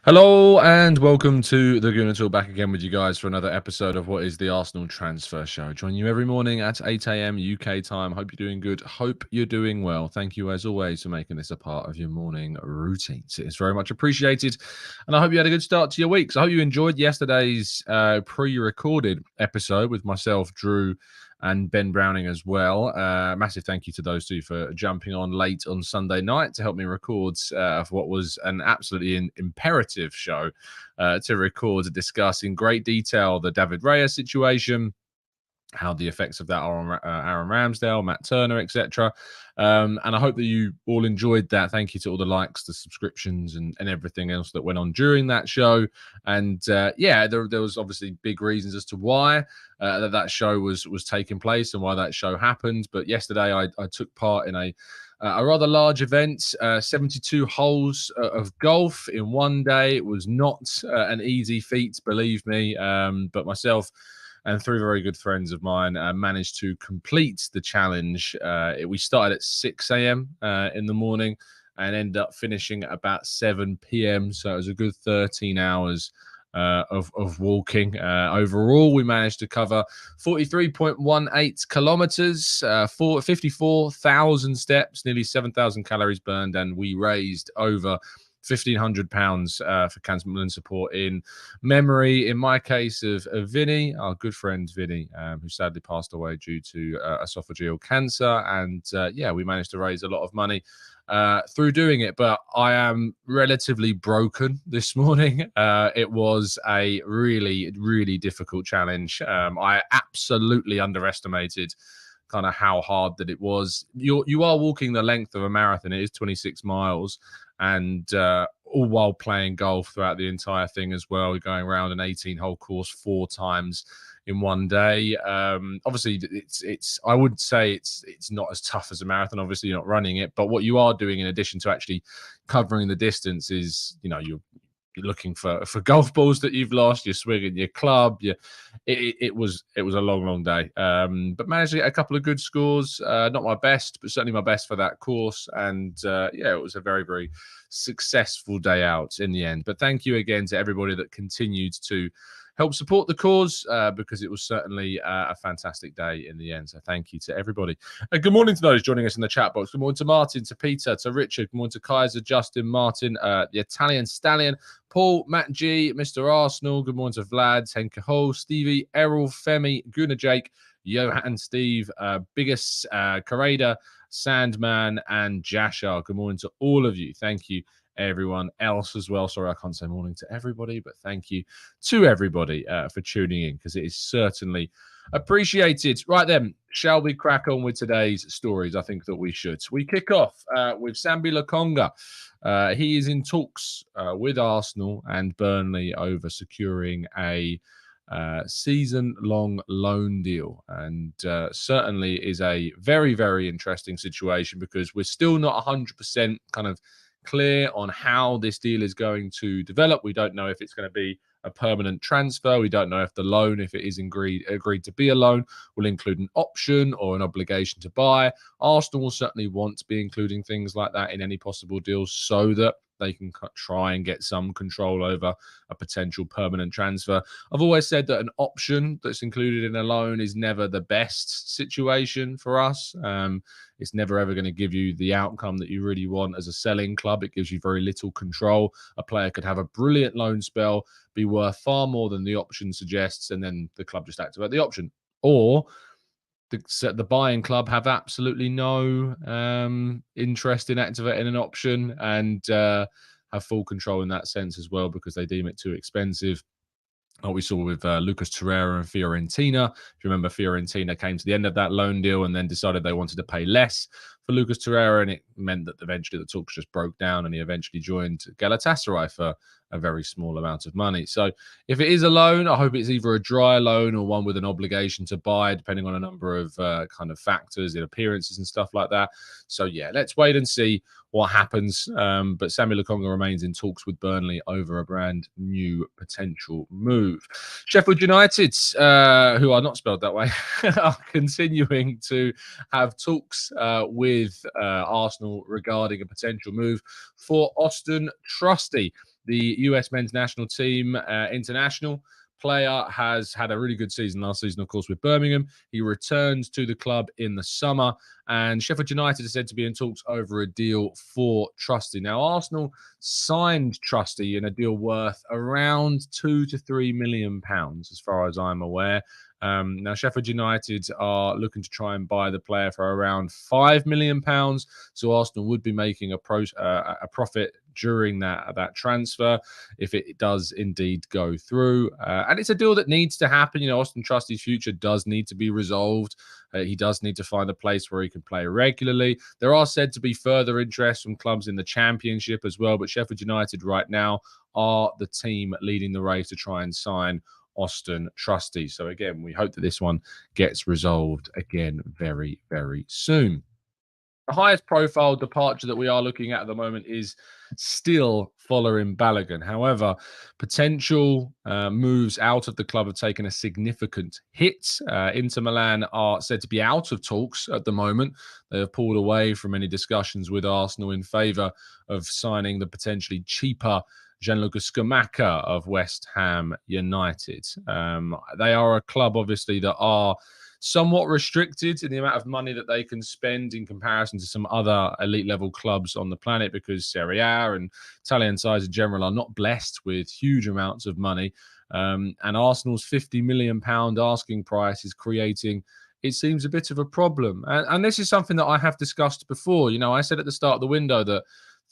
Hello and welcome to the Gooner back again with you guys for another episode of what is the Arsenal Transfer Show. Join you every morning at 8 a.m. UK time. Hope you're doing good. Hope you're doing well. Thank you as always for making this a part of your morning routines. It is very much appreciated. And I hope you had a good start to your week. So I hope you enjoyed yesterday's pre-recorded episode with myself, Drew, and Ben Browning as well. Massive thank you to those two for jumping on late on Sunday night to help me record for what was an absolutely imperative show to record, to discuss in great detail the David Raya situation, how the effects of that are on Aaron Ramsdale, Matt Turner, etc. And I hope that you all enjoyed that. Thank you to all the likes, the subscriptions, and everything else that went on during that show. And yeah, there was obviously big reasons as to why that show was taking place and why that show happened. But yesterday I took part in a rather large event, 72 holes of golf in one day. It was not an easy feat, believe me, but myself and three very good friends of mine managed to complete the challenge. We started at 6 a.m. In the morning and ended up finishing at about 7 p.m. So it was a good 13 hours of walking. Overall, we managed to cover 43.18 kilometers, 54,000 steps, nearly 7,000 calories burned, and we raised over £1,500 for cancer Milan support in memory, in my case, of Vinny, our good friend Vinny, who sadly passed away due to esophageal cancer. And yeah, we managed to raise a lot of money through doing it. But I am relatively broken this morning. It was a really, really difficult challenge. I absolutely underestimated kind of how hard that it was. You are walking the length of a marathon. It is 26 miles. And all while playing golf throughout the entire thing as well. We're going around an 18-hole course 4 times in one day. Obviously, it's I would say it's not as tough as a marathon. Obviously, you're not running it, but what you are doing in addition to actually covering the distance is, you're looking for golf balls that you've lost. You're swinging your club. It was a long day, but managed to get a couple of good scores. Not my best, but certainly my best for that course. And yeah, it was a very, very successful day out in the end. But thank you again to everybody that continued to help support the cause, because it was certainly a fantastic day in the end. So thank you to everybody. Good morning to those joining us in the chat box. Good morning to Martin, to Peter, to Richard. Good morning to Kaiser, Justin, Martin, the Italian Stallion, Paul, Matt G, Mr. Arsenal. Good morning to Vlad, Henke Ho, Stevie, Errol, Femi, Gooner Jake, Johan, Steve, Biggest, Kareda, Sandman, and Jashar. Good morning to all of you. Thank you, everyone else as well. Sorry, I can't say morning to everybody, but thank you to everybody for tuning in, because it is certainly appreciated. Right then, shall we crack on with today's stories? I think that we should. We kick off with Sambi Lokonga. He is in talks with Arsenal and Burnley over securing a season-long loan deal, and certainly is a very, very interesting situation, because we're still not 100% kind of clear on how this deal is going to develop. We don't know if it's going to be a permanent transfer. We don't know if the loan, if it is agreed to be a loan, will include an option or an obligation to buy. Arsenal will certainly want to be including things like that in any possible deals, so that they can try and get some control over a potential permanent transfer. I've always said that an option that's included in a loan is never the best situation for us. It's never ever going to give you the outcome that you really want as a selling club. It gives you very little control. A player could have a brilliant loan spell, be worth far more than the option suggests, and then the club just activate the option. Or the buying club have absolutely no interest in activating an option, and have full control in that sense as well, because they deem it too expensive. What we saw with Lucas Torreira and Fiorentina. If you remember, Fiorentina came to the end of that loan deal and then decided they wanted to pay less for Lucas Torreira, and it meant that eventually the talks just broke down, and he eventually joined Galatasaray for a very small amount of money. So if it is a loan, I hope it's either a dry loan or one with an obligation to buy, depending on a number of kind of factors in appearances and stuff like that. So yeah, let's wait and see what happens. But Sambi Lokonga remains in talks with Burnley over a brand new potential move. Sheffield United, who are not spelled that way, are continuing to have talks with Arsenal regarding a potential move for Auston Trusty. the US men's national team international player, has had a really good season last season, of course, with Birmingham. He returned to the club in the summer, and Sheffield United is said to be in talks over a deal for Trusty. Now, Arsenal signed Trusty in a deal worth around £2 to £3 million, as far as I'm aware. Now, Sheffield United are looking to try and buy the player for around £5 million. So Arsenal would be making a profit during that transfer if it does indeed go through. And it's a deal that needs to happen. Auston Trusty's future does need to be resolved. He does need to find a place where he can play regularly. There are said to be further interest from clubs in the Championship as well, but Sheffield United right now are the team leading the race to try and sign Auston Trusty. So again, we hope that this one gets resolved again very, very soon. The highest profile departure that we are looking at the moment is still Folarin Balogun. However, potential moves out of the club have taken a significant hit. Inter Milan are said to be out of talks at the moment. They have pulled away from any discussions with Arsenal in favour of signing the potentially cheaper Gianluca Scamacca of West Ham United. They are a club, obviously, that are somewhat restricted in the amount of money that they can spend in comparison to some other elite level clubs on the planet, because Serie A and Italian sides in general are not blessed with huge amounts of money. And Arsenal's £50 million asking price is creating, it seems, a bit of a problem. And this is something that I have discussed before. I said at the start of the window that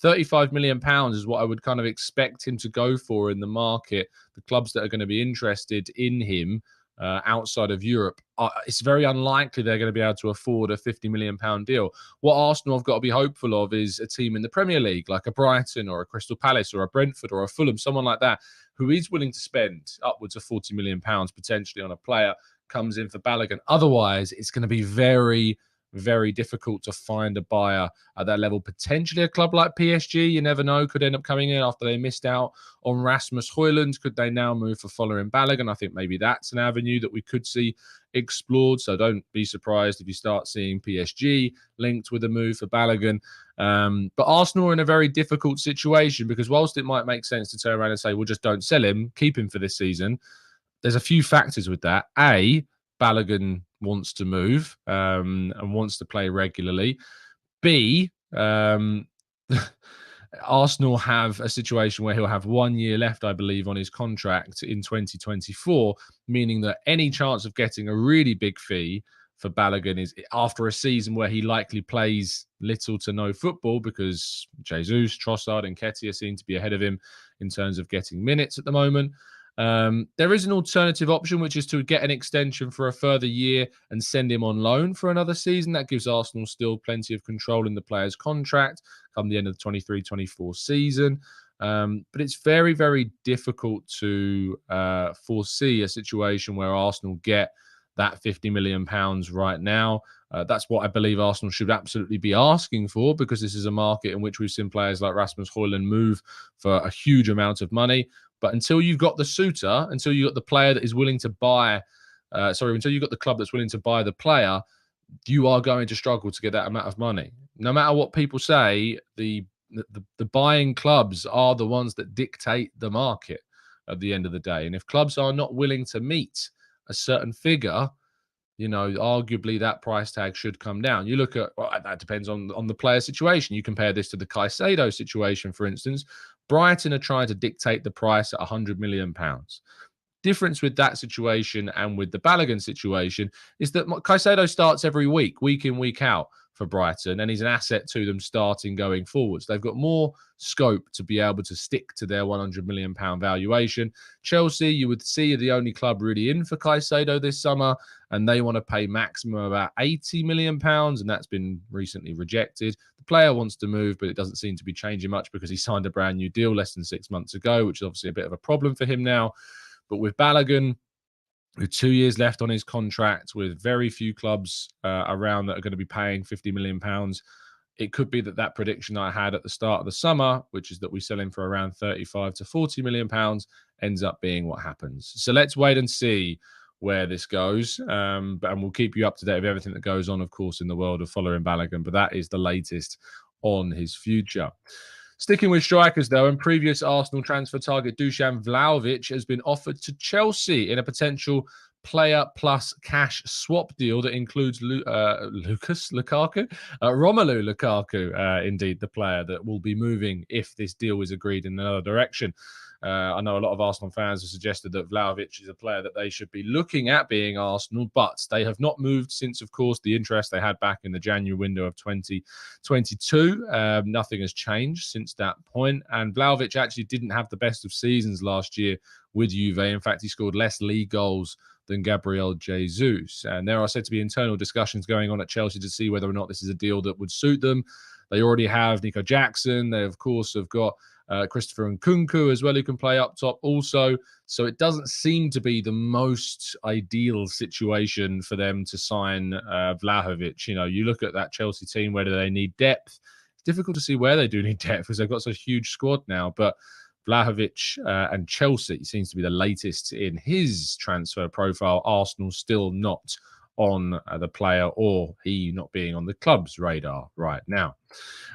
£35 million is what I would kind of expect him to go for in the market. The clubs that are going to be interested in him outside of Europe, it's very unlikely they're going to be able to afford a £50 million deal. What Arsenal have got to be hopeful of is a team in the Premier League, like a Brighton or a Crystal Palace or a Brentford or a Fulham, someone like that, who is willing to spend upwards of £40 million potentially on a player, comes in for Balogun. Otherwise, it's going to be very, very difficult to find a buyer at that level. Potentially a club like PSG, you never know, could end up coming in after they missed out on Rasmus Højlund. Could they now move for Folarin Balogun? I think maybe that's an avenue that we could see explored. So don't be surprised if you start seeing PSG linked with a move for Balogun. But Arsenal are in a very difficult situation, because whilst it might make sense to turn around and say, well, just don't sell him, keep him for this season, there's a few factors with that. A, Balogun wants to move and wants to play regularly. B, Arsenal have a situation where he'll have 1 year left, I believe, on his contract in 2024, meaning that any chance of getting a really big fee for Balogun is after a season where he likely plays little to no football, because Jesus, Trossard and Nketiah seem to be ahead of him in terms of getting minutes at the moment. There is an alternative option, which is to get an extension for a further year and send him on loan for another season. That gives Arsenal still plenty of control in the player's contract come the end of the 23-24 season. But it's very, very difficult to foresee a situation where Arsenal get that £50 million right now. That's what I believe Arsenal should absolutely be asking for, because this is a market in which we've seen players like Rasmus Højlund move for a huge amount of money. But until you've got the suitor, until you've got the player that is willing to buy, until you've got the club that's willing to buy the player, you are going to struggle to get that amount of money. No matter what people say, the buying clubs are the ones that dictate the market at the end of the day. And if clubs are not willing to meet a certain figure, arguably that price tag should come down. You look at, that depends on the player situation. You compare this to the Caicedo situation, for instance. Brighton are trying to dictate the price at £100 million. Difference with that situation and with the Balogun situation is that Caicedo starts every week in, week out for Brighton, and he's an asset to them starting going forwards. They've got more scope to be able to stick to their £100 million valuation. Chelsea, you would see, are the only club really in for Caicedo this summer, and they want to pay maximum about £80 million, and that's been recently rejected. The player wants to move, but it doesn't seem to be changing much because he signed a brand new deal less than 6 months ago, which is obviously a bit of a problem for him now. But with Balogun, with 2 years left on his contract, with very few clubs around that are going to be paying £50 million, it could be that prediction I had at the start of the summer, which is that we sell him for around £35 to £40 million, ends up being what happens. So let's wait and see where this goes. And we'll keep you up to date with everything that goes on, of course, in the world of Folarin Balogun. But that is the latest on his future. Sticking with strikers, though, and previous Arsenal transfer target Dusan Vlahovic has been offered to Chelsea in a potential player plus cash swap deal that includes Lucas Lukaku, Romelu Lukaku, indeed, the player that will be moving if this deal is agreed in another direction. I know a lot of Arsenal fans have suggested that Vlahovic is a player that they should be looking at being Arsenal, but they have not moved since, of course, the interest they had back in the January window of 2022. Nothing has changed since that point, and Vlahovic actually didn't have the best of seasons last year with Juve. In fact, he scored less league goals than Gabriel Jesus. And there are said to be internal discussions going on at Chelsea to see whether or not this is a deal that would suit them. They already have Nico Jackson. They, of course, have got Christopher Nkunku as well, who can play up top also. So it doesn't seem to be the most ideal situation for them to sign Vlahovic. You know, you look at that Chelsea team, whether they need depth. It's difficult to see where they do need depth because they've got such a huge squad now. But Vlahovic and Chelsea seems to be the latest in his transfer profile. Arsenal still not on the player, or he not being on the club's radar right now.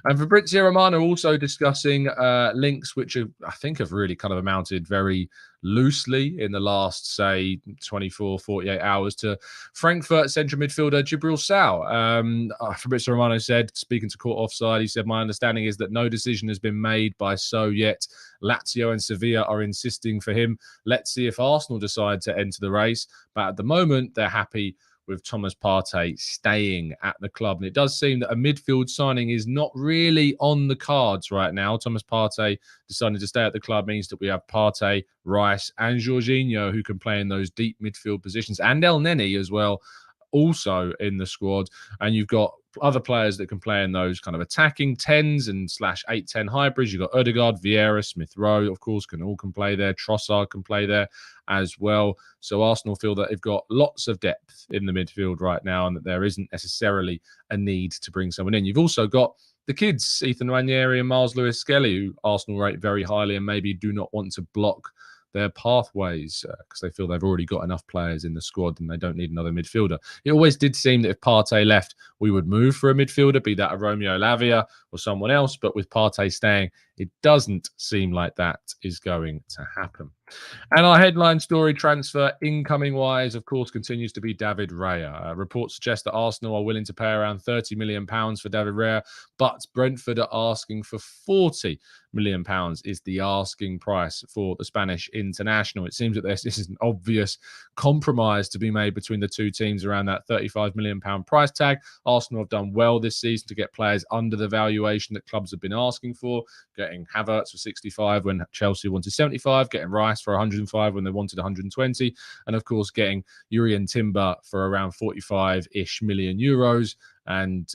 And Fabrizio Romano also discussing links which I think have really kind of amounted very loosely in the last, say, 24, 48 hours to Frankfurt central midfielder Djibril Sow. Fabrizio Romano said, speaking to Court Offside, he said, my understanding is that no decision has been made by Sow yet. Lazio and Sevilla are insisting for him. Let's see if Arsenal decide to enter the race. But at the moment, they're happy with Thomas Partey staying at the club. And it does seem that a midfield signing is not really on the cards right now. Thomas Partey deciding to stay at the club means that we have Partey, Rice, and Jorginho who can play in those deep midfield positions, and El Neni as well, also in the squad. And you've got other players that can play in those kind of attacking 10s and /8-10 hybrids. You've got Odegaard, Vieira, Smith Rowe, of course, can play there. Trossard can play there as well. So Arsenal feel that they've got lots of depth in the midfield right now and that there isn't necessarily a need to bring someone in. You've also got the kids, Ethan Nwaneri and Miles Lewis-Skelly, who Arsenal rate very highly and maybe do not want to block their pathways because they feel they've already got enough players in the squad and they don't need another midfielder. It always did seem that if Partey left, we would move for a midfielder, be that a Romeo Lavia or someone else. But with Partey staying, it doesn't seem like that is going to happen. And our headline story transfer incoming wise, of course, continues to be David Raya. Reports suggest that Arsenal are willing to pay around £30 million for David Raya, but Brentford are asking for £40 million is the asking price for the Spanish international. It seems that this is an obvious compromise to be made between the two teams around that £35 million price tag. Arsenal have done well this season to get players under the valuation that clubs have been asking for, getting Havertz for 65 when Chelsea wanted 75, getting Rice for 105 when they wanted 120, and of course getting Jurrien Timber for around 45-ish million euros, and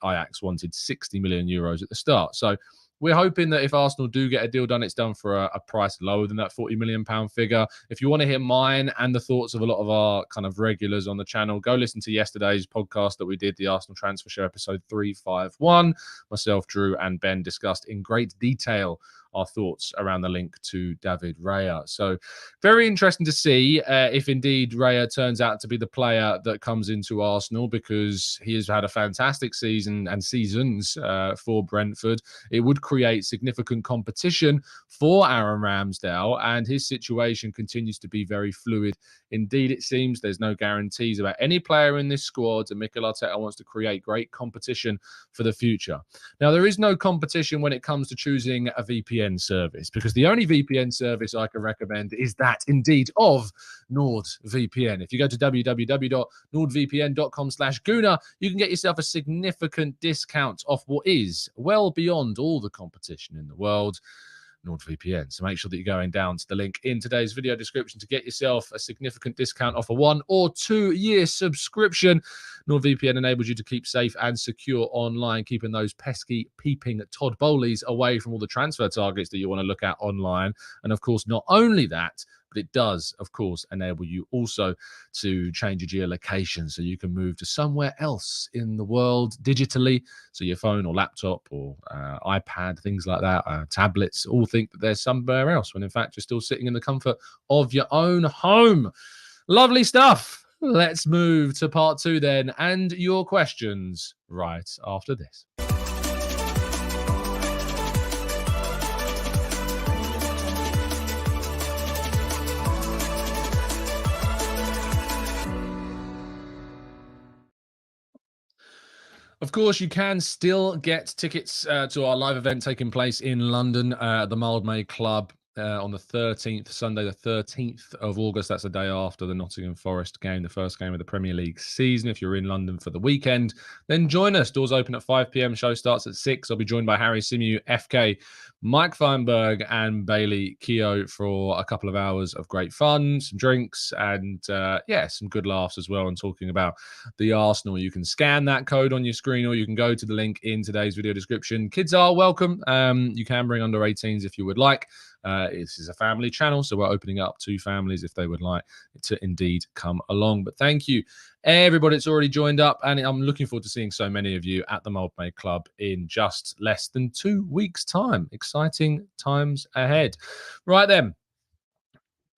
Ajax wanted 60 million euros at the start. So we're hoping that if Arsenal do get a deal done, it's done for a price lower than that £40 million figure. If you want to hear mine and the thoughts of a lot of our kind of regulars on the channel, go listen to yesterday's podcast that we did, the Arsenal Transfer Show, episode 351. Myself, Drew, and Ben discussed in great detail our thoughts around the link to David Raya. So very interesting to see if indeed Raya turns out to be the player that comes into Arsenal, because he has had a fantastic season and seasons for Brentford. It would create significant competition for Aaron Ramsdale, and his situation continues to be very fluid. Indeed, it seems there's no guarantees about any player in this squad, and Mikel Arteta wants to create great competition for the future. Now, there is no competition when it comes to choosing a VPN service, because the only VPN service I can recommend is that indeed of NordVPN. If you go to www.nordvpn.com/Gooner, you can get yourself a significant discount off what is well beyond all the competition in the world, NordVPN. So make sure that you're going down to the link in today's video description to get yourself a significant discount off a 1 or 2 year subscription. NordVPN enables you to keep safe and secure online, keeping those pesky peeping Todd Bowleys away from all the transfer targets that you want to look at online. And of course, not only that, but it does, of course, enable you also to change your geolocation so you can move to somewhere else in the world digitally. So your phone or laptop or iPad, things like that, tablets, all think that they're somewhere else when in fact you're still sitting in the comfort of your own home. Lovely stuff. Let's move to part 2 then, and your questions right after this. Of course, you can still get tickets to our live event taking place in London at the Mildmay Club on the 13th, Sunday, the 13th of August. That's the day after the Nottingham Forest game, the first game of the Premier League season. If you're in London for the weekend, then join us. Doors open at 5 p.m. Show starts at 6. I'll be joined by Harry Simew, FK, Mike Feinberg, and Bailey Keogh for a couple of hours of great fun, some drinks, and some good laughs as well, and talking about the Arsenal. You can scan that code on your screen, or you can go to the link in today's video description. Kids are welcome. You can bring under 18s if you would like. This is a family channel, so we're opening up to families if they would like to indeed come along. But thank you, everybody that's already joined up, and I'm looking forward to seeing so many of you at the Mildmay Club in just less than 2 weeks' time. Exciting times ahead. Right then.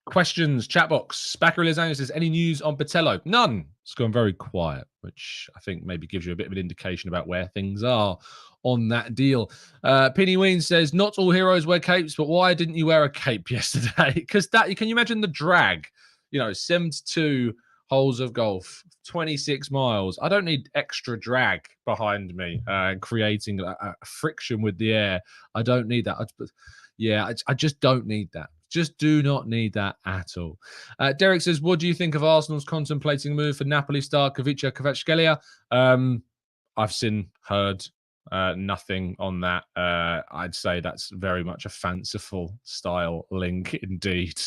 Questions, chat box. Bakary Lasagna says, any news on Patello? None. It's gone very quiet, which I think maybe gives you a bit of an indication about where things are on that deal. Penny Ween says, not all heroes wear capes, but why didn't you wear a cape yesterday? Because can you imagine the drag? 72 holes of golf, 26 miles. I don't need extra drag behind me, creating a friction with the air. I don't need that. I just don't need that. Just do not need that at all. Derek says, what do you think of Arsenal's contemplating a move for Napoli star Kavica Kvaratskhelia? I've heard nothing on that. I'd say that's very much a fanciful style link indeed.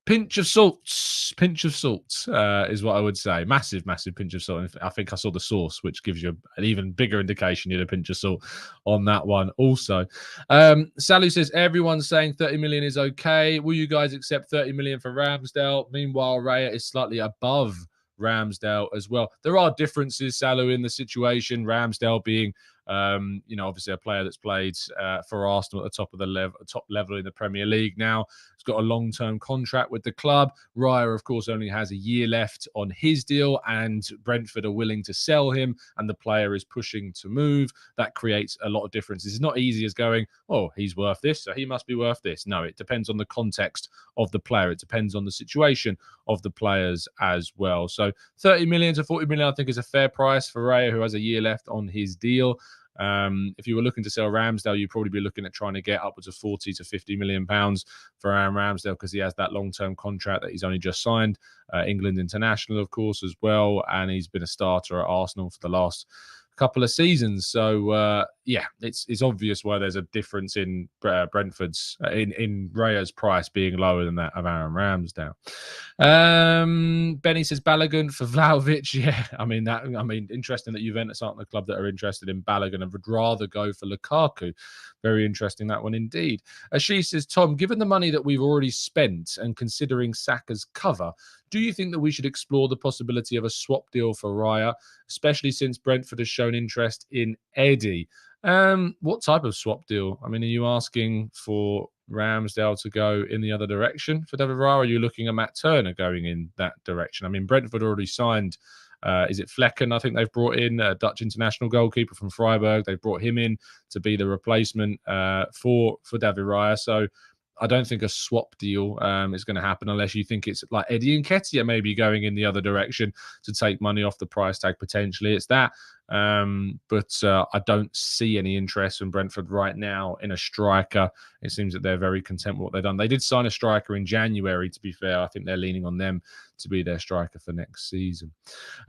Pinch of salt is what I would say. Massive pinch of salt. I think I saw the source, which gives you an even bigger indication you need a pinch of salt on that one also. Salu says, everyone's saying 30 million is okay. Will you guys accept 30 million for Ramsdale? Meanwhile, Raya is slightly above Ramsdale as well. There are differences, Salu, in the situation. Ramsdale being obviously a player that's played for Arsenal at the top level in the Premier League now. He's got a long-term contract with the club. Raya, of course, only has a year left on his deal, and Brentford are willing to sell him, and the player is pushing to move. That creates a lot of differences. It's not easy as going, oh, he's worth this, so he must be worth this. No, it depends on the context of the player. It depends on the situation of the players as well. So 30 million to 40 million, I think, is a fair price for Raya, who has a year left on his deal. If you were looking to sell Ramsdale, you'd probably be looking at trying to get upwards of 40 to 50 million pounds for Aaron Ramsdale, because he has that long-term contract that he's only just signed. England international, of course, as well, and he's been a starter at Arsenal for the last couple of seasons. So it's obvious why there's a difference in Brentford's in Raya's price being lower than that of Aaron Ramsdale. Benny says Balogun for Vlahovic. Yeah, I mean, interesting that Juventus aren't the club that are interested in Balogun and would rather go for Lukaku. Very interesting, that one indeed. She says, Tom, given the money that we've already spent and considering Saka's cover, do you think that we should explore the possibility of a swap deal for Raya, especially since Brentford has shown interest in Eddie? What type of swap deal? I mean, are you asking for Ramsdale to go in the other direction for David Raya, or are you looking at Matt Turner going in that direction? I mean, Brentford already signed, is it Flecken? I think they've brought in a Dutch international goalkeeper from Freiburg. They've brought him in to be the replacement for David Raya. So I don't think a swap deal is going to happen unless you think it's like Eddie Nketiah maybe going in the other direction to take money off the price tag potentially. It's that. But I don't see any interest from Brentford right now in a striker. It seems that they're very content with what they've done. They did sign a striker in January, to be fair. I think they're leaning on them to be their striker for next season.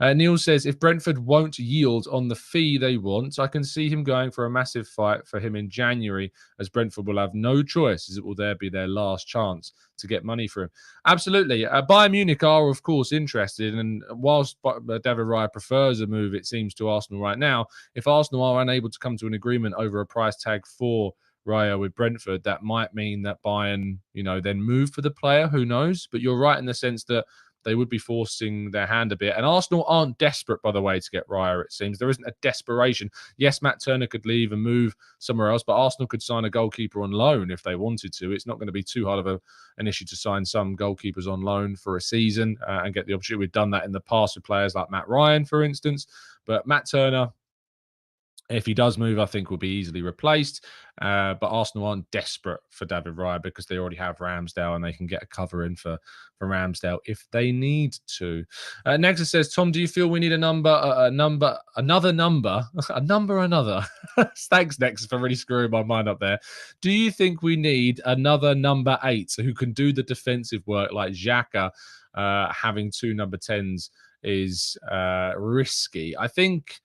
Neil says, if Brentford won't yield on the fee they want, I can see him going for a massive fight for him in January, as Brentford will have no choice, as it will there be their last chance to get money for him. Absolutely. Bayern Munich are, of course, interested. And whilst David Raya prefers a move, it seems, to Arsenal right now, if Arsenal are unable to come to an agreement over a price tag for Raya with Brentford, that might mean that Bayern, then move for the player. Who knows? But you're right in the sense that they would be forcing their hand a bit. And Arsenal aren't desperate, by the way, to get Raya, it seems. There isn't a desperation. Yes, Matt Turner could leave and move somewhere else, but Arsenal could sign a goalkeeper on loan if they wanted to. It's not going to be too hard of an issue to sign some goalkeepers on loan for a season and get the opportunity. We've done that in the past with players like Matt Ryan, for instance. But Matt Turner, If he does move, I think will be easily replaced. But Arsenal aren't desperate for David Raya because they already have Ramsdale and they can get a cover in for Ramsdale if they need to. Nexus says, Tom, do you feel we need a number, another number, another? Thanks, Nexus, for really screwing my mind up there. Do you think we need another number 8 who can do the defensive work like Xhaka? Having 2 number 10s is risky. I think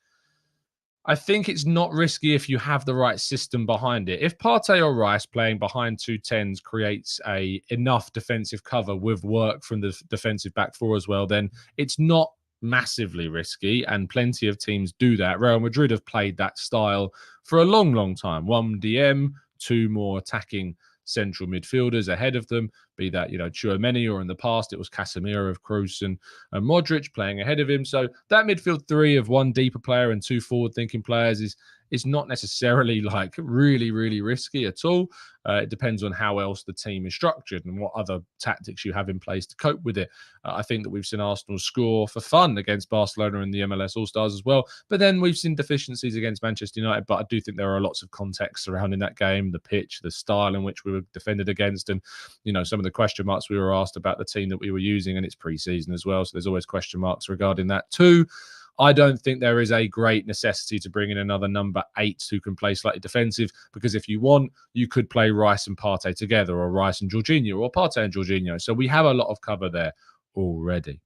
it's not risky if you have the right system behind it. If Partey or Rice playing behind 2 10s creates enough defensive cover with work from the defensive back four as well, then it's not massively risky, and plenty of teams do that. Real Madrid have played that style for a long, long time. 1 DM, 2 more attacking central midfielders ahead of them, be that, Tchouaméni, or in the past it was Casemiro, of Kroos and Modric playing ahead of him. So that midfield 3 of 1 deeper player and 2 forward-thinking players is not necessarily like really, really risky at all. It depends on how else the team is structured and what other tactics you have in place to cope with it. I think that we've seen Arsenal score for fun against Barcelona in the MLS All-Stars as well. But then we've seen deficiencies against Manchester United. But I do think there are lots of context surrounding that game, the pitch, the style in which we were defended against, and, some of the question marks we were asked about the team that we were using, and it's pre-season as well. So there's always question marks regarding that too. I don't think there is a great necessity to bring in another number 8 who can play slightly defensive, because if you want, you could play Rice and Partey together, or Rice and Jorginho, or Partey and Jorginho. So we have a lot of cover there already.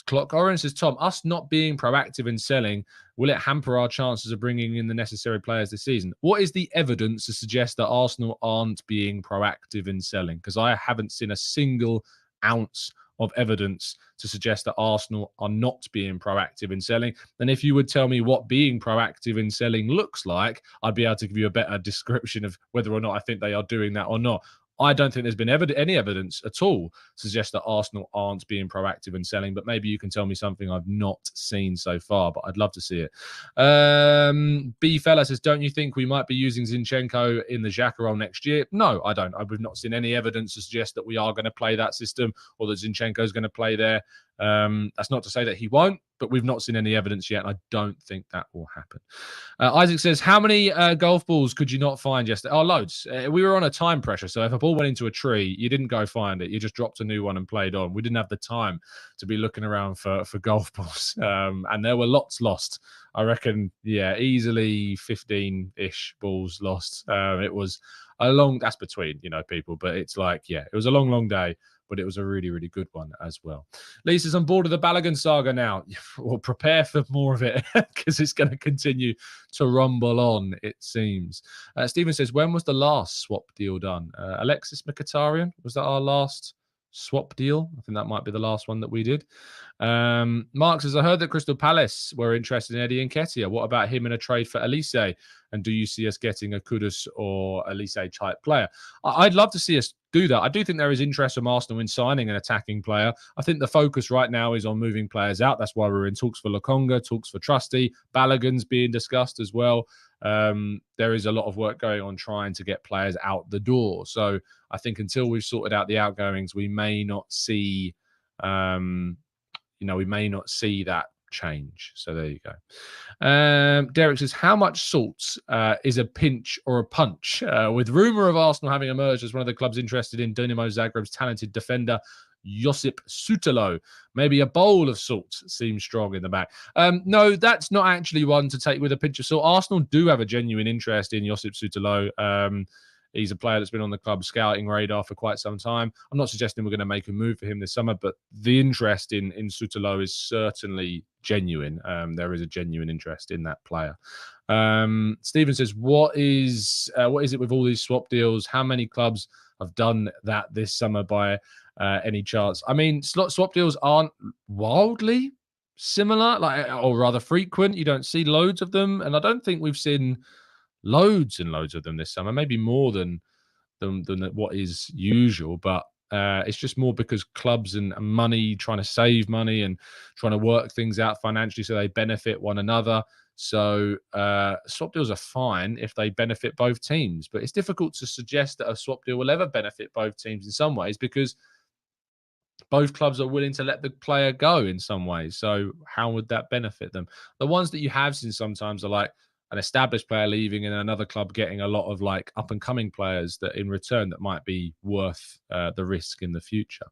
Clock Orange says, Tom, us not being proactive in selling, will it hamper our chances of bringing in the necessary players this season? What is the evidence to suggest that Arsenal aren't being proactive in selling? Because I haven't seen a single ounce of evidence to suggest that Arsenal are not being proactive in selling. And if you would tell me what being proactive in selling looks like, I'd be able to give you a better description of whether or not I think they are doing that or not. I don't think there's been any evidence at all to suggest that Arsenal aren't being proactive in selling, but maybe you can tell me something I've not seen so far, but I'd love to see it. B Fella says, don't you think we might be using Zinchenko in the Xhaka role next year? No, I don't. I've not seen any evidence to suggest that we are going to play that system or that Zinchenko is going to play there. That's not to say that he won't, but we've not seen any evidence yet, and I don't think that will happen. Isaac says, how many golf balls could you not find yesterday? Oh, loads. We were on a time pressure, so if a ball went into a tree, you didn't go find it. You just dropped a new one and played on. We didn't have the time to be looking around for golf balls, and there were lots lost. I reckon, easily 15-ish balls lost. It was a long, that's between, people, but it's like, it was a long, long day, but it was a really, really good one as well. Lisa's on board of the Balogun saga now. Well, prepare for more of it because it's going to continue to rumble on, it seems. Stephen says, when was the last swap deal done? Alexis Mkhitaryan, was that our last swap deal? I think that might be the last one that we did. Mark says, I heard that Crystal Palace were interested in Eddie Nketiah. What about him in a trade for Elise? And do you see us getting a Kudus or Elise type player? I'd love to see us do that. I do think there is interest from Arsenal in signing an attacking player. I think the focus right now is on moving players out. That's why we're in talks for Lokonga, talks for Trusty. Balogun's being discussed as well. There is a lot of work going on trying to get players out the door. So I think until we've sorted out the outgoings, we may not see, we may not see that change. So there you go. Derek says, how much salt is a pinch or a punch? With rumour of Arsenal having emerged as one of the clubs interested in Dinamo Zagreb's talented defender Josip Sutalo, maybe a bowl of salt seems strong in the back. No, that's not actually one to take with a pinch of salt. Arsenal do have a genuine interest in Josip Sutalo. He's a player that's been on the club scouting radar for quite some time. I'm not suggesting we're going to make a move for him this summer, but the interest in Sutalo is certainly genuine. There is a genuine interest in that player. Stephen says, what is it with all these swap deals? How many clubs have done that this summer by any chance? I mean, swap deals aren't wildly similar, or rather frequent. You don't see loads of them, and I don't think we've seen loads and loads of them this summer, maybe more than what is usual, but it's just more because clubs and money, trying to save money and trying to work things out financially so they benefit one another. So swap deals are fine if they benefit both teams, but it's difficult to suggest that a swap deal will ever benefit both teams in some ways, because both clubs are willing to let the player go in some ways. So how would that benefit them? The ones that you have seen sometimes are like an established player leaving and another club getting a lot of like up and coming players that in return that might be worth the risk in the future.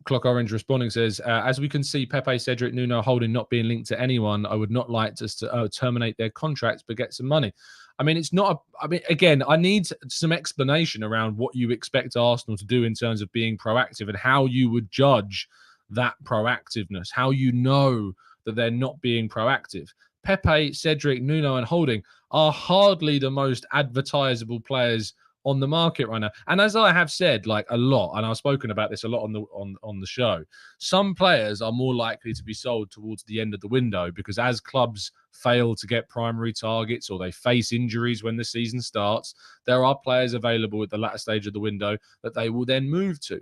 Clock Orange responding says, as we can see, Pepe, Cedric, Nuno, Holding not being linked to anyone, I would not like to terminate their contracts but get some money. I mean, it's not. Again, I need some explanation around what you expect Arsenal to do in terms of being proactive and how you would judge that proactiveness, how you know that they're not being proactive. Pepe, Cedric, Nuno, and Holding are hardly the most advertisable players on the market right now. And as I have said, like a lot, and I've spoken about this a lot on the show, some players are more likely to be sold towards the end of the window because as clubs fail to get primary targets or they face injuries when the season starts, there are players available at the latter stage of the window that they will then move to.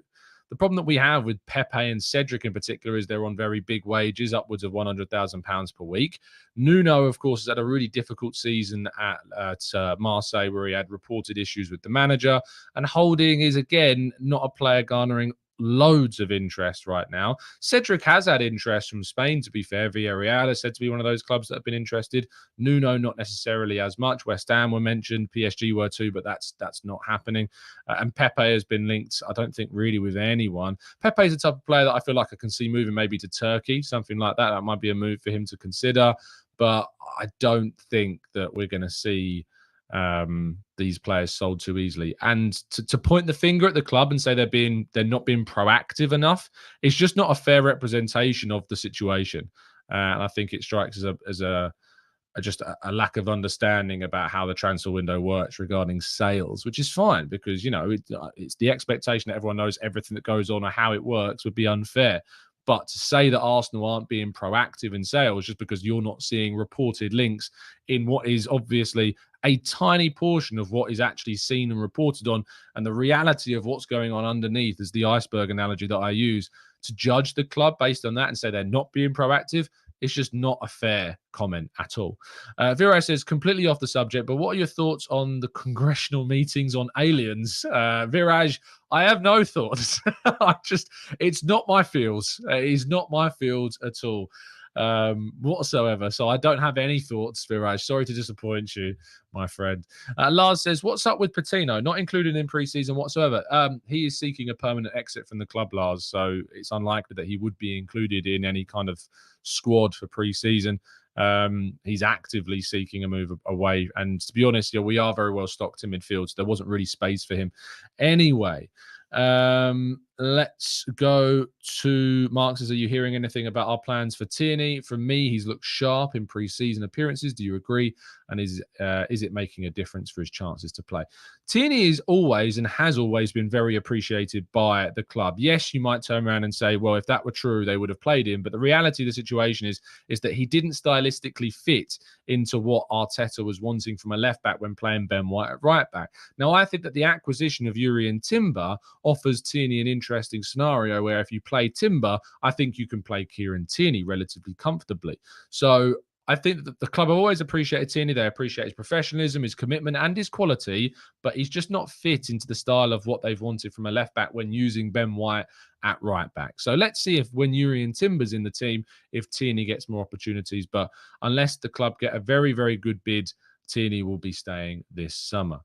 The problem that we have with Pepe and Cedric in particular is they're on very big wages, upwards of £100,000 per week. Nuno, of course, has had a really difficult season at Marseille where he had reported issues with the manager. And Holding is, again, not a player garnering loads of interest right now. Cedric has had interest from Spain, to be fair. Villarreal is said to be one of those clubs that have been interested. Nuno, not necessarily as much. West Ham were mentioned. PSG were too, but that's not happening. And Pepe has been linked, I don't think, really with anyone. Pepe is a type of player that I feel like I can see moving maybe to Turkey, something like that. That might be a move for him to consider. But I don't think that we're going to see these players sold too easily. And to point the finger at the club and say they're not being proactive enough is just not a fair representation of the situation. And I think it strikes as a lack of understanding about how the transfer window works regarding sales, which is fine because, you know, it's the expectation that everyone knows everything that goes on or how it works would be unfair. But to say that Arsenal aren't being proactive in sales just because you're not seeing reported links in what is obviously a tiny portion of what is actually seen and reported on, and the reality of what's going on underneath is the iceberg analogy that I use to judge the club based on that and say they're not being proactive. It's just not a fair comment at all. Vira says, completely off the subject, but what are your thoughts on the congressional meetings on aliens? Viraj, I have no thoughts. It's not my field. It is not my field at all whatsoever. So I don't have any thoughts, Viraj. Sorry to disappoint you, my friend. Lars says, what's up with Patino? Not included in preseason whatsoever. He is seeking a permanent exit from the club, Lars. So it's unlikely that he would be included in any kind of squad for preseason. He's actively seeking a move away. And to be honest, yeah, we are very well stocked in midfield. So there wasn't really space for him anyway. Let's go to Mark says, are you hearing anything about our plans for Tierney? From me, he's looked sharp in pre-season appearances. Do you agree? And is it making a difference for his chances to play? Tierney is always and has always been very appreciated by the club. Yes, you might turn around and say, well, if that were true, they would have played him. But the reality of the situation is that he didn't stylistically fit into what Arteta was wanting from a left back when playing Ben White at right back. Now, I think that the acquisition of Yuri and Timber offers Tierney an interesting scenario where if you play Timber, I think you can play Kieran Tierney relatively comfortably. So I think that the club have always appreciated Tierney. They appreciate his professionalism, his commitment, and his quality, but he's just not fit into the style of what they've wanted from a left back when using Ben White at right back. So let's see if when Yuri and Timber's in the team, if Tierney gets more opportunities. But unless the club get a very, very good bid, Tierney will be staying this summer.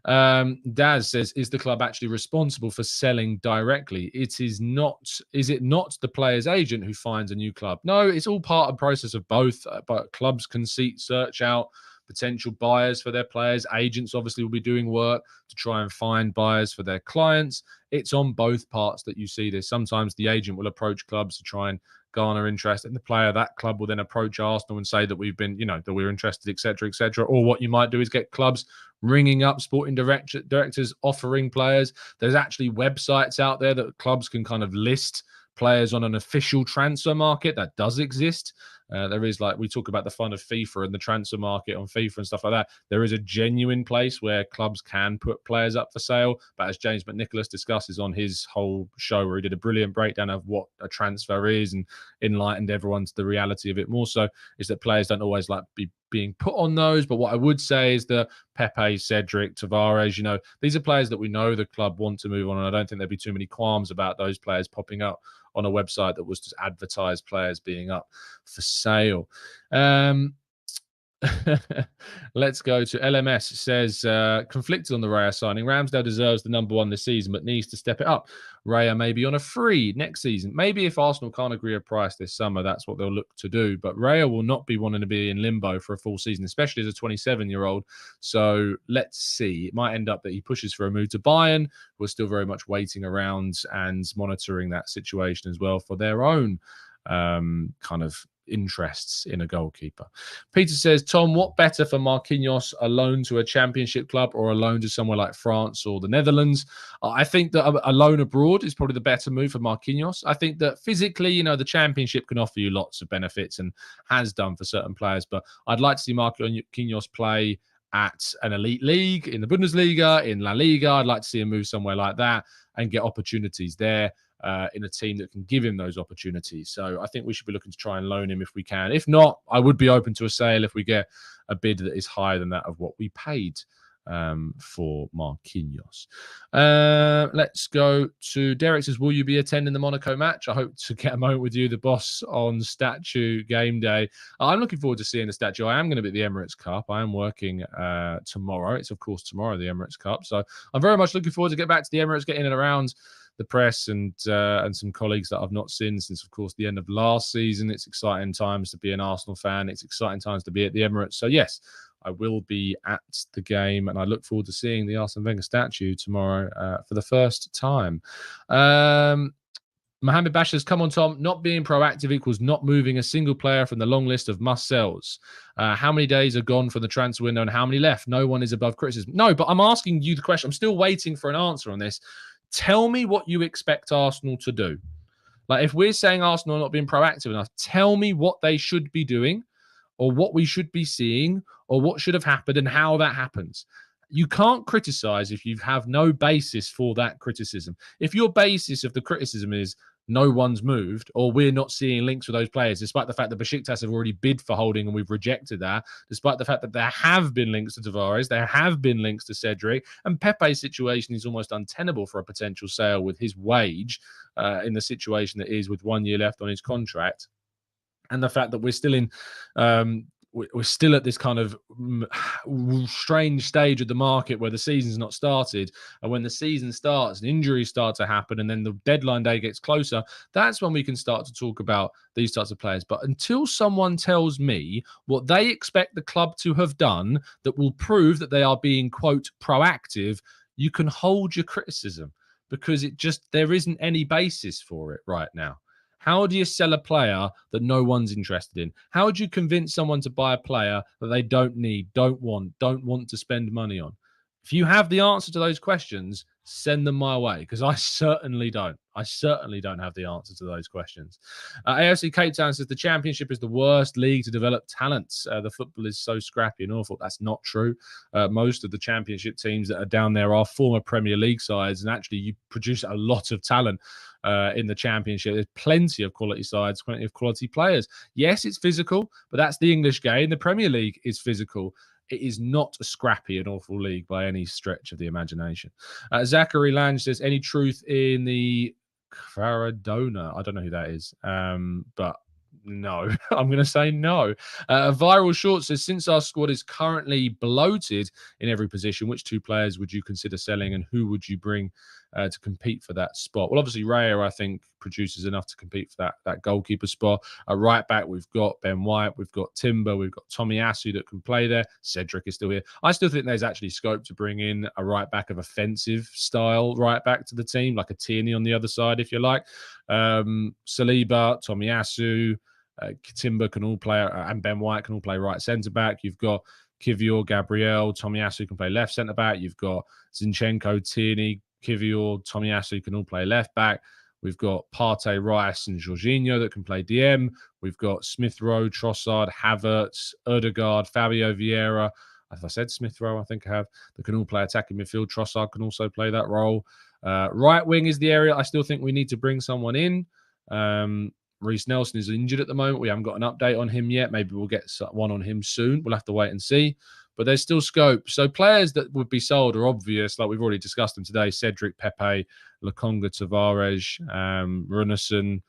Daz says, is the club actually responsible for selling directly? It is not. Is it not the player's agent who finds a new club? No, it's all part of the process of both. But clubs can search out potential buyers for their players. Agents obviously will be doing work to try and find buyers for their clients. It's on both parts that you see this. Sometimes the agent will approach clubs to try and garner interest in the player. That club will then approach Arsenal and say that we've been, that we're interested, etc., etc. Or what you might do is get clubs ringing up sporting directors, offering players. There's actually websites out there that clubs can kind of list players on an official transfer market that does exist. There is, like, we talk about the fun of FIFA and the transfer market on FIFA and stuff like that. There is a genuine place where clubs can put players up for sale. But as James McNicholas discusses on his whole show, where he did a brilliant breakdown of what a transfer is and enlightened everyone to the reality of it more so, is that players don't always like be being put on those. But what I would say is that Pepe, Cedric, Tavares, these are players that we know the club want to move on. And I don't think there'd be too many qualms about those players popping up on a website that was just advertised players being up for sale. Let's go to LMS. Says conflicted on the Raya signing. Ramsdale deserves the number 1 this season, but needs to step it up. Raya may be on a free next season. Maybe if Arsenal can't agree a price this summer, that's what they'll look to do. But Raya will not be wanting to be in limbo for a full season, especially as a 27-year-old. So let's see. It might end up that he pushes for a move to Bayern. We're still very much waiting around and monitoring that situation as well for their own kind of interests in a goalkeeper. Peter says, Tom, what better for Marquinhos, a loan to a championship club or a loan to somewhere like France or the Netherlands? I think that a loan abroad is probably the better move for Marquinhos. I think that physically, the championship can offer you lots of benefits and has done for certain players, but I'd like to see Marquinhos play at an elite league, in the Bundesliga, in La Liga. I'd like to see him move somewhere like that and get opportunities there. In a team that can give him those opportunities. So I think we should be looking to try and loan him if we can. If not, I would be open to a sale if we get a bid that is higher than that of what we paid for Marquinhos. Let's go to Derek. Says, will you be attending the Monaco match? I hope to get a moment with you, the boss, on Statue game day. I'm looking forward to seeing the statue. I am going to be at the Emirates Cup. I am working tomorrow. It's, of course, tomorrow, the Emirates Cup. So I'm very much looking forward to get back to the Emirates, get in and around the press and some colleagues that I've not seen since, of course, the end of last season. It's exciting times to be an Arsenal fan. It's exciting times to be at the Emirates. So, yes, I will be at the game, and I look forward to seeing the Arsene Wenger statue tomorrow for the first time. Mohammed Bash says, come on, Tom, not being proactive equals not moving a single player from the long list of must-sells. How many days are gone from the transfer window and how many left? No one is above criticism. No, but I'm asking you the question. I'm still waiting for an answer on this. Tell me what you expect Arsenal to do. Like, if we're saying Arsenal are not being proactive enough, tell me what they should be doing or what we should be seeing or what should have happened and how that happens. You can't criticize if you have no basis for that criticism. If your basis of the criticism is no one's moved or we're not seeing links with those players, despite the fact that Besiktas have already bid for Holding and we've rejected that, despite the fact that there have been links to Tavares, there have been links to Cedric, and Pepe's situation is almost untenable for a potential sale with his wage in the situation that is with 1 year left on his contract. And the fact that we're still in we're still at this kind of strange stage of the market where the season's not started. And when the season starts and injuries start to happen and then the deadline day gets closer, that's when we can start to talk about these types of players. But until someone tells me what they expect the club to have done that will prove that they are being, quote, proactive, you can hold your criticism because there isn't any basis for it right now. How do you sell a player that no one's interested in? How would you convince someone to buy a player that they don't need, don't want to spend money on? If you have the answer to those questions, send them my way, because I certainly don't. I certainly don't have the answer to those questions. AFC Cape Town says the Championship is the worst league to develop talents. The football is so scrappy and awful. That's not true. Most of the Championship teams that are down there are former Premier League sides, and actually you produce a lot of talent in the Championship. There's plenty of quality sides, plenty of quality players. Yes, it's physical, but that's the English game. The Premier League is physical. It is not a scrappy and awful league by any stretch of the imagination. Zachary Lange says, any truth in the Faradona? I don't know who that is, but no, I'm going to say no. Viral Short says, since our squad is currently bloated in every position, which 2 players would you consider selling and who would you bring to compete for that spot? Well, obviously, Raya, I think, produces enough to compete for that goalkeeper spot. At right back, we've got Ben White, we've got Timber, we've got Tomiyasu that can play there. Cedric is still here. I still think there's actually scope to bring in a right back of offensive style right back to the team, like a Tierney on the other side, if you like. Saliba, Tomiyasu, Timber can all play, and Ben White can all play right centre back. You've got Kivior, Gabriel, Tomiyasu can play left centre back. You've got Zinchenko, Tierney, Kivior, Tomiyasu can all play left back. We've got Partey, Rice, and Jorginho that can play DM. We've got Smith Rowe, Trossard, Havertz, Odegaard, Fabio Vieira. If I said Smith Rowe, I think I have. That can all play attacking midfield. Trossard can also play that role. Right wing is the area I still think we need to bring someone in. Reece Nelson is injured at the moment. We haven't got an update on him yet. Maybe we'll get one on him soon. We'll have to wait and see. But there's still scope. So players that would be sold are obvious, like we've already discussed them today. Cedric, Pepe, Lokonga, Tavares, Runarsson,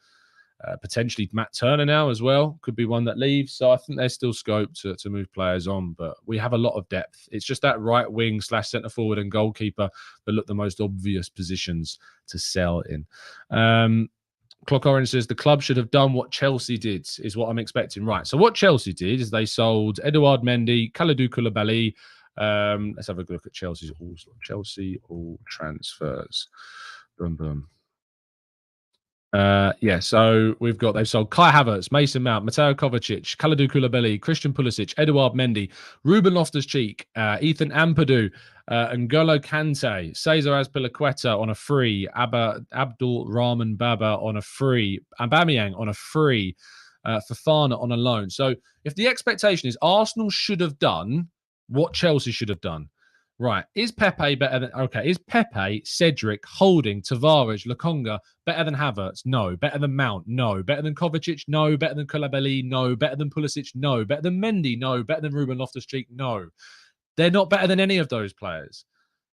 potentially Matt Turner now as well. Could be one that leaves. So I think there's still scope to move players on. But we have a lot of depth. It's just that right wing / centre forward and goalkeeper that look the most obvious positions to sell in. Clock Orange says the club should have done what Chelsea did, is what I'm expecting. Right. So what Chelsea did is they sold Edouard Mendy, Kalidou Koulibaly. Let's have a look at Chelsea's all transfers. Boom, boom. So they've sold Kai Havertz, Mason Mount, Mateo Kovacic, Kalidou Koulibaly, Christian Pulisic, Edouard Mendy, Ruben Loftus-Cheek, Ethan Ampadu, N'Golo Kante, Cesar Azpilicueta on a free, Abdul Rahman Baba on a free, Aubameyang on a free, Fofana on a loan. So if the expectation is Arsenal should have done what Chelsea should have done, right, is Pepe better than... Okay, is Pepe, Cedric, Holding, Tavares, Lokonga better than Havertz? No. Better than Mount? No. Better than Kovacic? No. Better than Koulibaly? No. Better than Pulisic? No. Better than Mendy? No. Better than Ruben Loftus-Cheek? No. They're not better than any of those players.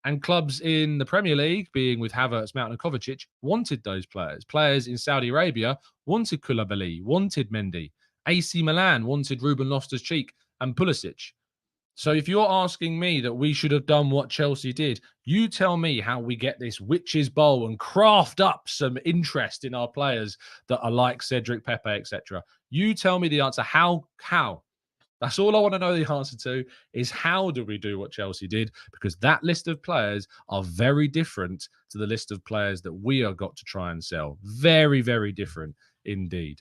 And clubs in the Premier League, being with Havertz, Mount and Kovacic, wanted those players. Players in Saudi Arabia wanted Koulibaly, wanted Mendy. AC Milan wanted Ruben Loftus-Cheek and Pulisic. So if you're asking me that we should have done what Chelsea did, you tell me how we get this witch's bowl and craft up some interest in our players that are like Cedric, Pepe, etc. You tell me the answer. How? That's all I want to know the answer to, is how do we do what Chelsea did? Because that list of players are very different to the list of players that we have got to try and sell. Very, very different indeed.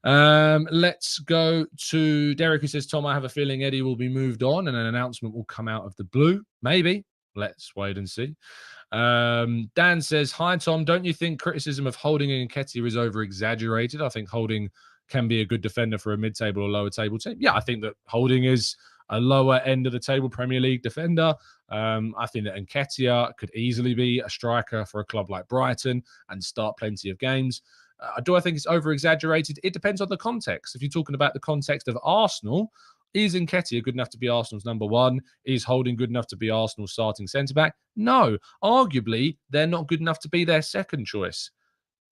Let's go to Derek, who says, Tom, I have a feeling Eddie will be moved on and an announcement will come out of the blue. Maybe. Let's wait and see. Dan says, hi, Tom. Don't you think criticism of Holding and Nketiah is over-exaggerated? I think Holding can be a good defender for a mid-table or lower table team. Yeah, I think that Holding is a lower end of the table Premier League defender. I think that Nketiah could easily be a striker for a club like Brighton and start plenty of games. Do I think it's over-exaggerated? It depends on the context. If you're talking about the context of Arsenal, is Nketiah good enough to be Arsenal's number one? Is Holding good enough to be Arsenal's starting centre-back? No. Arguably, they're not good enough to be their second choice,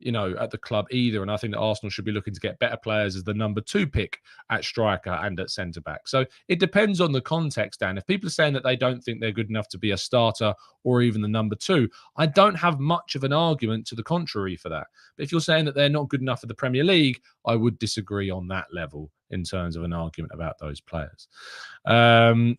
at the club either. And I think that Arsenal should be looking to get better players as the number 2 pick at striker and at centre-back. So it depends on the context, Dan. If people are saying that they don't think they're good enough to be a starter or even the number 2, I don't have much of an argument to the contrary for that. But if you're saying that they're not good enough for the Premier League, I would disagree on that level in terms of an argument about those players.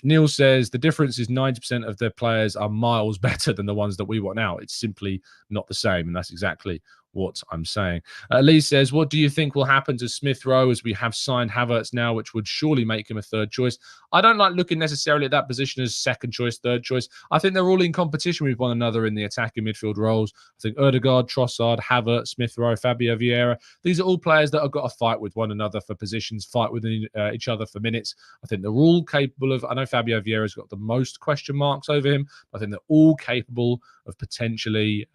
Neil says the difference is 90% of their players are miles better than the ones that we want now. It's simply not the same. And that's exactly what I'm saying. Lee says, what do you think will happen to Smith Rowe as we have signed Havertz now, which would surely make him a third choice? I don't like looking necessarily at that position as second choice, third choice. I think they're all in competition with one another in the attacking midfield roles. I think Ødegaard, Trossard, Havertz, Smith Rowe, Fabio Vieira, these are all players that have got to fight with one another for positions, fight with each other for minutes. I think they're all capable of, I know Fabio Vieira's got the most question marks over him, but I think they're all capable of potentially,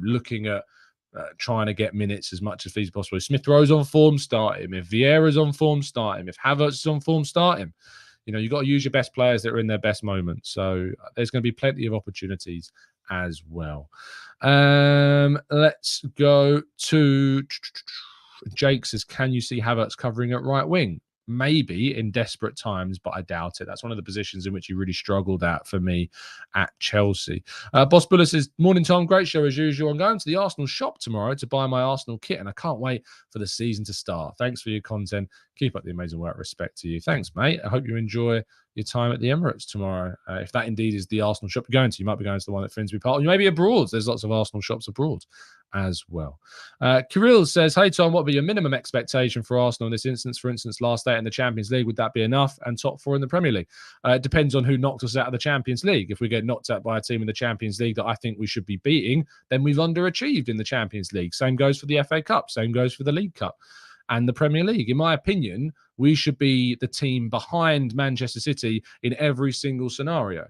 looking at trying to get minutes as much as feasible possible. If Smith Rowe's on form, start him. If Vieira's on form, start him. If Havertz is on form, start him. You've got to use your best players that are in their best moment. So there's going to be plenty of opportunities as well. Let's go to Jake says, can you see Havertz covering at right wing? Maybe in desperate times, but I doubt it. That's one of the positions in which you really struggled at for me at Chelsea. Boss Buller says, morning, Tom. Great show as usual. I'm going to the Arsenal shop tomorrow to buy my Arsenal kit, and I can't wait for the season to start. Thanks for your content. Keep up the amazing work. Respect to you. Thanks, mate. I hope you enjoy your time at the Emirates tomorrow. If that indeed is the Arsenal shop you're going to, you might be going to the one at Finsbury Park. You may be abroad. There's lots of Arsenal shops abroad as well. Kirill says, hey, Tom, what would be your minimum expectation for Arsenal in this instance? For instance, last day in the Champions League, would that be enough? And top 4 in the Premier League? It depends on who knocked us out of the Champions League. If we get knocked out by a team in the Champions League that I think we should be beating, then we've underachieved in the Champions League. Same goes for the FA Cup. Same goes for the League Cup and the Premier League. In my opinion, we should be the team behind Manchester City in every single scenario.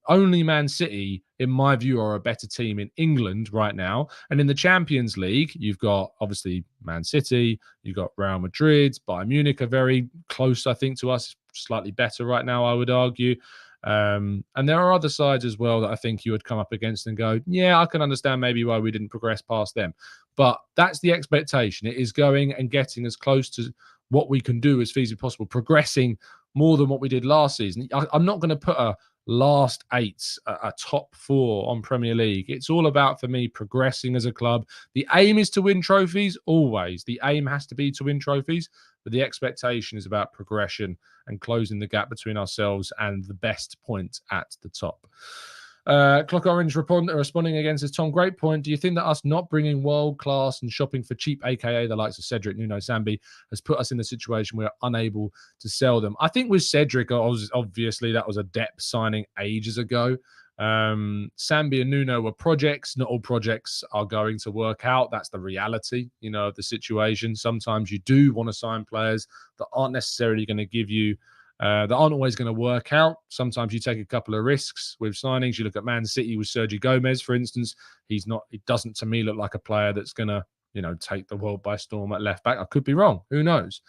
only Man City, in my view, are a better team in England right now. And in the Champions League, you've got obviously Man City, you've got Real Madrid, Bayern Munich are very close, I think, to us, slightly better right now, I would argue. And there are other sides as well that I think you would come up against and go, yeah, I can understand maybe why we didn't progress past them. But that's the expectation. It is going and getting as close to what we can do as feasibly possible, progressing more than what we did last season. I'm not going to put a last eight, a top four on Premier League. It's all about, for me, progressing as a club. The aim is to win trophies, always. The aim has to be to win trophies, but the expectation is about progression and closing the gap between ourselves and the best point at the top. Clock Orange responding again says, Tom, great point. Do you think that us not bringing world class and shopping for cheap, aka the likes of Cedric, Nuno, Sambi, has put us in the situation we're unable to sell them? I think with Cedric, obviously that was a depth signing ages ago. Sambi and Nuno were projects. Not all projects are going to work out. That's the reality, of the situation. Sometimes you do want to sign players that aren't necessarily going to give you that aren't always going to work out. Sometimes you take a couple of risks with signings. You look at Man City with Sergio Gomez, for instance. It doesn't to me look like a player that's going to, take the world by storm at left back. I could be wrong. Who knows?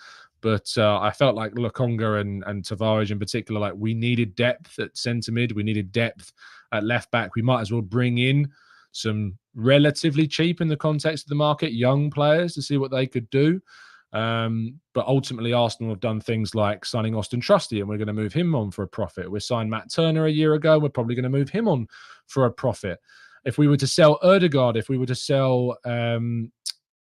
But I felt like Lokonga and Tavares in particular, like we needed depth at centre mid. We needed depth at left back. We might as well bring in some relatively cheap in the context of the market, young players to see what they could do. But ultimately, Arsenal have done things like signing Auston Trusty, and we're going to move him on for a profit. We signed Matt Turner a year ago. We're probably going to move him on for a profit. If we were to sell Ødegaard, if we were to sell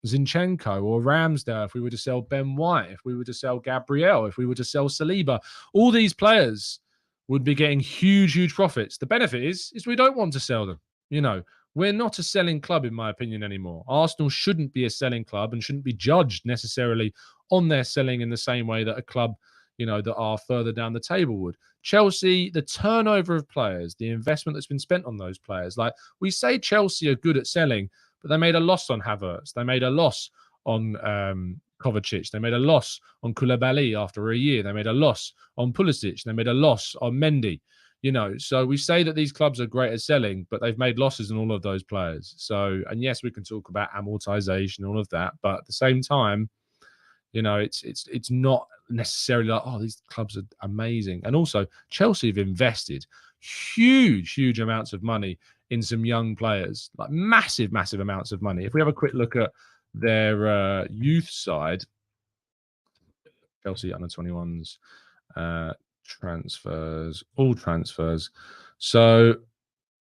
Zinchenko or Ramsdale, if we were to sell Ben White, if we were to sell Gabriel, if we were to sell Saliba, all these players would be getting huge, huge profits. The benefit is we don't want to sell them. We're not a selling club, in my opinion, anymore. Arsenal shouldn't be a selling club and shouldn't be judged necessarily on their selling in the same way that a club, that are further down the table would. Chelsea, the turnover of players, the investment that's been spent on those players. Like, we say Chelsea are good at selling, but they made a loss on Havertz. They made a loss on Kovacic. They made a loss on Koulibaly after a year. They made a loss on Pulisic. They made a loss on Mendy. So we say that these clubs are great at selling, but they've made losses in all of those players. So, and yes, we can talk about amortization and all of that, but at the same time, it's not necessarily like, oh, these clubs are amazing. And also, Chelsea have invested huge amounts of money in some young players, like massive amounts of money. If we have a quick look at their youth side, Chelsea under 21s, all transfers. So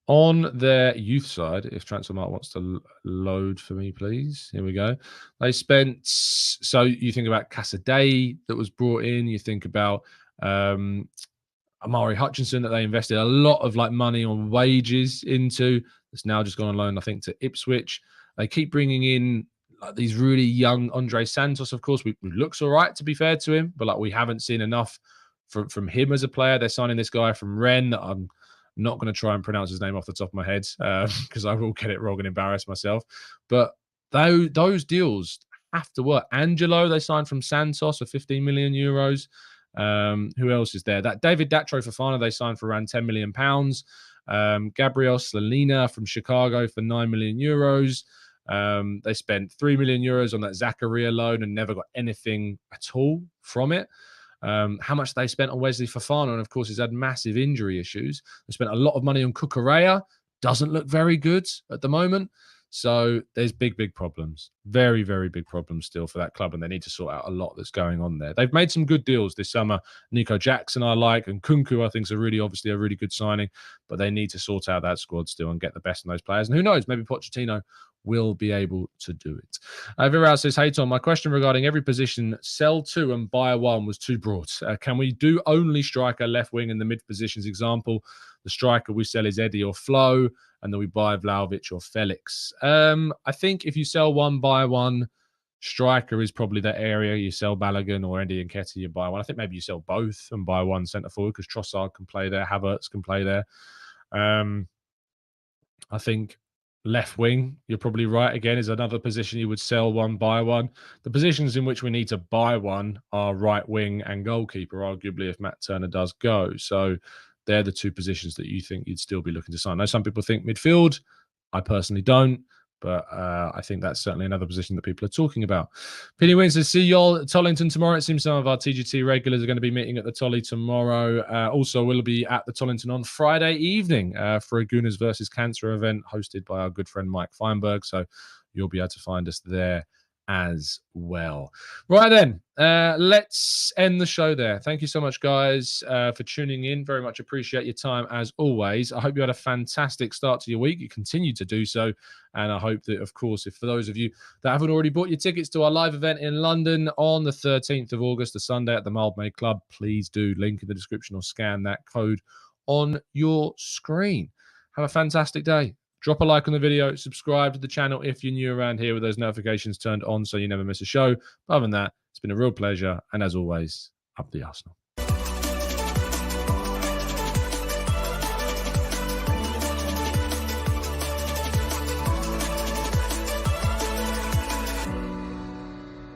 on their youth side, if Transfermarkt wants to load for me, please. Here we go. They spent, so you think about Casadei that was brought in, you think about Amari Hutchinson that they invested a lot of money on wages into. It's now just gone on loan, I think, to Ipswich. They keep bringing in these really young Andre Santos, of course, who looks all right, to be fair to him, but we haven't seen enough from him as a player. They're signing this guy from Rennes that I'm not going to try and pronounce his name off the top of my head because I will get it wrong and embarrass myself. But those deals have to work. Angelo, they signed from Santos for 15 million euros. Who else is there? That David Datro Fofana, they signed for around 10 million pounds. Gabriel Slonina from Chicago for 9 million euros. They spent 3 million euros on that Zakaria loan and never got anything at all from it. How much they spent on Wesley Fofana, and of course he's had massive injury issues. They spent a lot of money on Cucurella, doesn't look very good at the moment. So there's big problems, very big problems still for that club, and they need to sort out a lot that's going on there. They've made some good deals this summer. Nico Jackson I like, and Kunku I think is obviously a really good signing, but they need to sort out that squad still and get the best in those players. And who knows, maybe Pochettino will be able to do it. Viral says, hey Tom, my question regarding every position, sell two and buy one, was too broad. Can we do only striker, left wing, and the mid positions? Example, the striker we sell is Eddie or Flo, and then we buy Vlahovic or Felix. I think if you sell one, buy one, striker is probably that area. You sell Balogun or Eddie and Nketiah, you buy one. I think maybe you sell both and buy one centre forward because Trossard can play there, Havertz can play there. I think left wing, you're probably right, again, is another position you would sell one, buy one. The positions in which we need to buy one are right wing and goalkeeper, arguably, if Matt Turner does go. So they're the two positions that you think you'd still be looking to sign. I know some people think midfield. I personally don't. But I think that's certainly another position that people are talking about. Penny Wins to see y'all at Tollington tomorrow. It seems some of our TGT regulars are going to be meeting at the Tolly tomorrow. Also, we'll be at the Tollington on Friday evening for a Gooners versus Cancer event hosted by our good friend Mike Feinberg. So you'll be able to find us there as well. Right then, let's end the show there. Thank you so much, guys, for tuning in. Very much appreciate your time as always. I hope you had a fantastic start to your week. You continue to do so. And I hope that, of course, if for those of you that haven't already bought your tickets to our live event in London on the 13th of August, the Sunday at the Mildmay Club, please do link in the description or scan that code on your screen. Have a fantastic day. Drop a like on the video, subscribe to the channel if you're new around here with those notifications turned on so you never miss a show. But other than that, it's been a real pleasure. And as always, up the Arsenal.